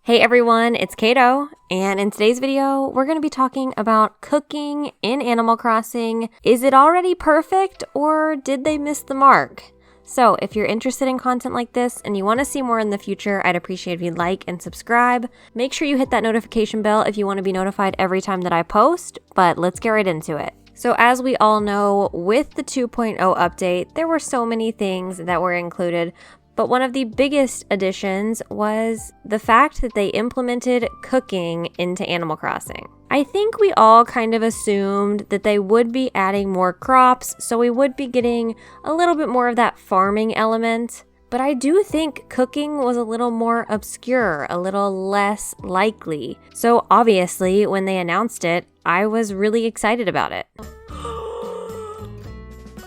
Hey everyone, it's Caito, and in today's video, we're going to be talking about cooking in Animal Crossing. Is it already perfect, or did they miss the mark? So if you're interested in content like this and you want to see more in the future, I'd appreciate if you'd like and subscribe. Make sure you hit that notification bell if you want to be notified every time that I post, but let's get right into it. So as we all know, with the 2.0 update, there were so many things that were included, but one of the biggest additions was the fact that they implemented cooking into Animal Crossing. I think we all kind of assumed that they would be adding more crops, so we would be getting a little bit more of that farming element. But I do think cooking was a little more obscure, a little less likely. So obviously, when they announced it, I was really excited about it.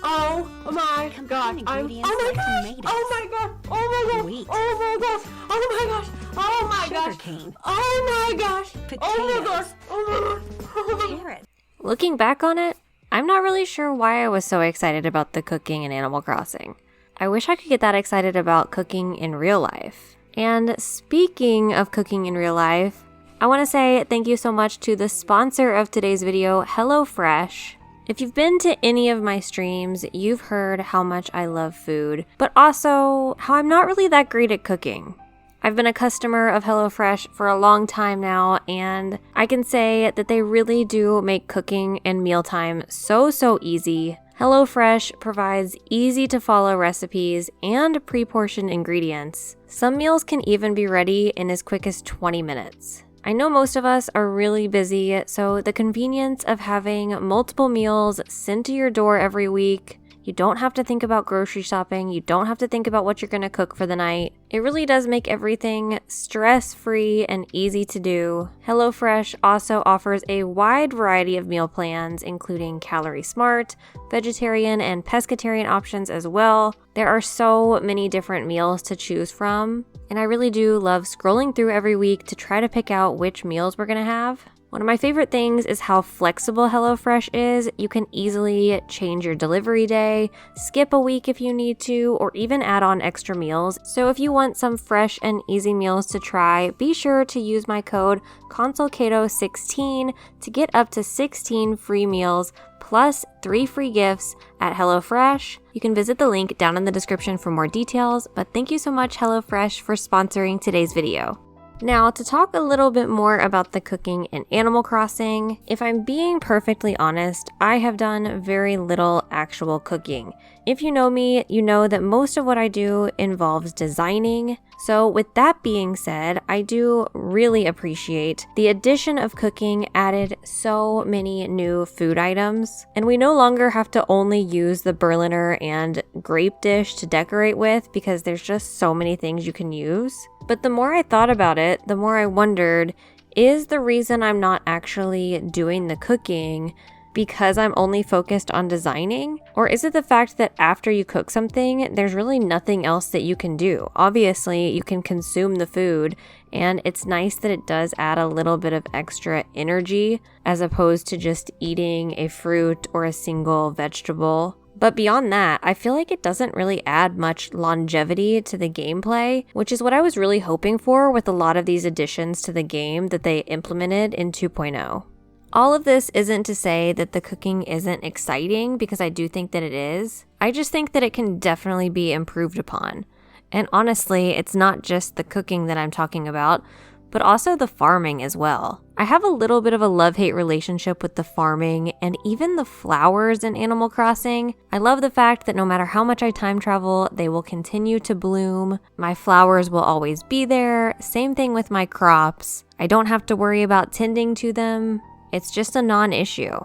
Oh my gosh, oh my gosh, oh my gosh, oh my gosh, Wheat. oh my gosh, oh my gosh, oh my gosh, Sugarcane. oh my gosh, oh my gosh, Potatoes. oh my gosh. Carrot. Looking back on it, I'm not really sure why I was so excited about the cooking in Animal Crossing. I wish I could get that excited about cooking in real life. And speaking of cooking in real life, I want to say thank you so much to the sponsor of today's video, HelloFresh. If you've been to any of my streams, you've heard how much I love food, but also how I'm not really that great at cooking. I've been a customer of HelloFresh for a long time now, and I can say that they really do make cooking and mealtime so easy. HelloFresh provides easy to follow recipes and pre-portioned ingredients. Some meals can even be ready in as quick as 20 minutes. I know most of us are really busy, so the convenience of having multiple meals sent to your door every week, you don't have to think about grocery shopping, you don't have to think about what you're going to cook for the night. It really does make everything stress-free and easy to do. HelloFresh also offers a wide variety of meal plans, including Calorie Smart, vegetarian and pescatarian options as well. There are so many different meals to choose from, and I really do love scrolling through every week to try to pick out which meals we're going to have. One of my favorite things is how flexible HelloFresh is. You can easily change your delivery day, skip a week if you need to, or even add on extra meals. So if you want some fresh and easy meals to try, be sure to use my code CONSOLCAITO16 to get up to 16 free meals plus 3 free gifts at HelloFresh. You can visit the link down in the description for more details, but thank you so much HelloFresh for sponsoring today's video. Now, to talk a little bit more about the cooking in Animal Crossing, if I'm being perfectly honest, I have done very little actual cooking. If you know me, you know that most of what I do involves designing. So with that being said, I do really appreciate the addition of cooking added so many new food items. And we no longer have to only use the Berliner and grape dish to decorate with because there's just so many things you can use. But the more I thought about it, the more I wondered, is the reason I'm not actually doing the cooking because I'm only focused on designing? Or is it the fact that after you cook something, there's really nothing else that you can do? Obviously, you can consume the food, and it's nice that it does add a little bit of extra energy as opposed to just eating a fruit or a single vegetable. But beyond that, I feel like it doesn't really add much longevity to the gameplay, which is what I was really hoping for with a lot of these additions to the game that they implemented in 2.0. All of this isn't to say that the cooking isn't exciting, because I do think that it is. I just think that it can definitely be improved upon. And honestly, it's not just the cooking that I'm talking about, but also the farming as well. I have a little bit of a love-hate relationship with the farming and even the flowers in Animal Crossing. I love the fact that no matter how much I time travel, they will continue to bloom. My flowers will always be there. Same thing with my crops. I don't have to worry about tending to them. It's just a non-issue.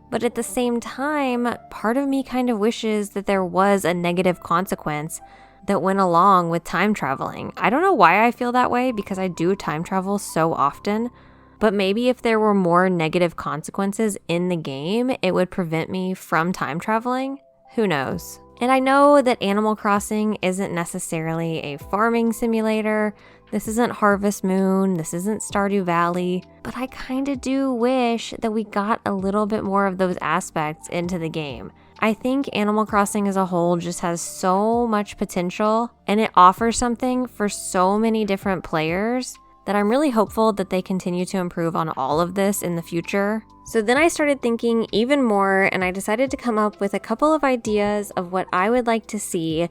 But at the same time, part of me kind of wishes that there was a negative consequence that went along with time traveling. I don't know why I feel that way, because I do time travel so often, but maybe if there were more negative consequences in the game, it would prevent me from time traveling. Who knows? And I know that Animal Crossing isn't necessarily a farming simulator. This isn't Harvest Moon, this isn't Stardew Valley, but I kind of do wish that we got a little bit more of those aspects into the game. I think Animal Crossing as a whole just has so much potential, and it offers something for so many different players that I'm really hopeful that they continue to improve on all of this in the future. So then I started thinking even more, and I decided to come up with a couple of ideas of what I would like to see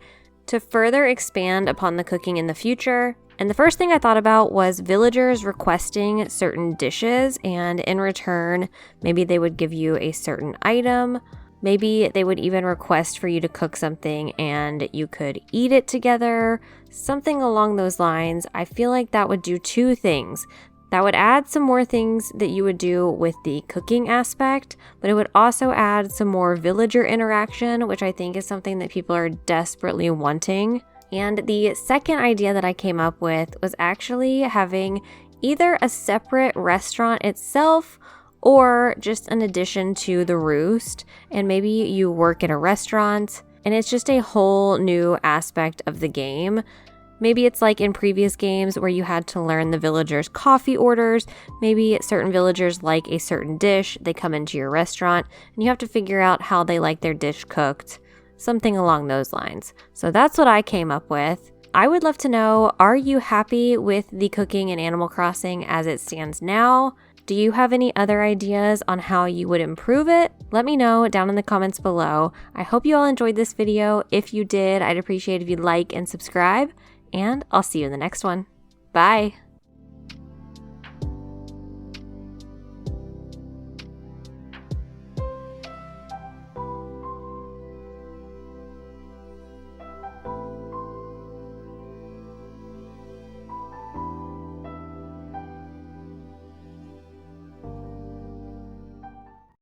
to further expand upon the cooking in the future. And the first thing I thought about was villagers requesting certain dishes, and in return, maybe they would give you a certain item. Maybe they would even request for you to cook something and you could eat it together, something along those lines. I feel like that would do two things. That would add some more things that you would do with the cooking aspect, but it would also add some more villager interaction, which I think is something that people are desperately wanting. And the second idea that I came up with was actually having either a separate restaurant itself or just an addition to the Roost, and maybe you work at a restaurant and it's just a whole new aspect of the game. Maybe it's like in previous games where you had to learn the villagers' coffee orders. Maybe certain villagers like a certain dish, they come into your restaurant and you have to figure out how they like their dish cooked, something along those lines. So that's what I came up with. I would love to know, are you happy with the cooking in Animal Crossing as it stands now? Do you have any other ideas on how you would improve it? Let me know down in the comments below. I hope you all enjoyed this video. If you did, I'd appreciate if you like and subscribe, and I'll see you in the next one. Bye!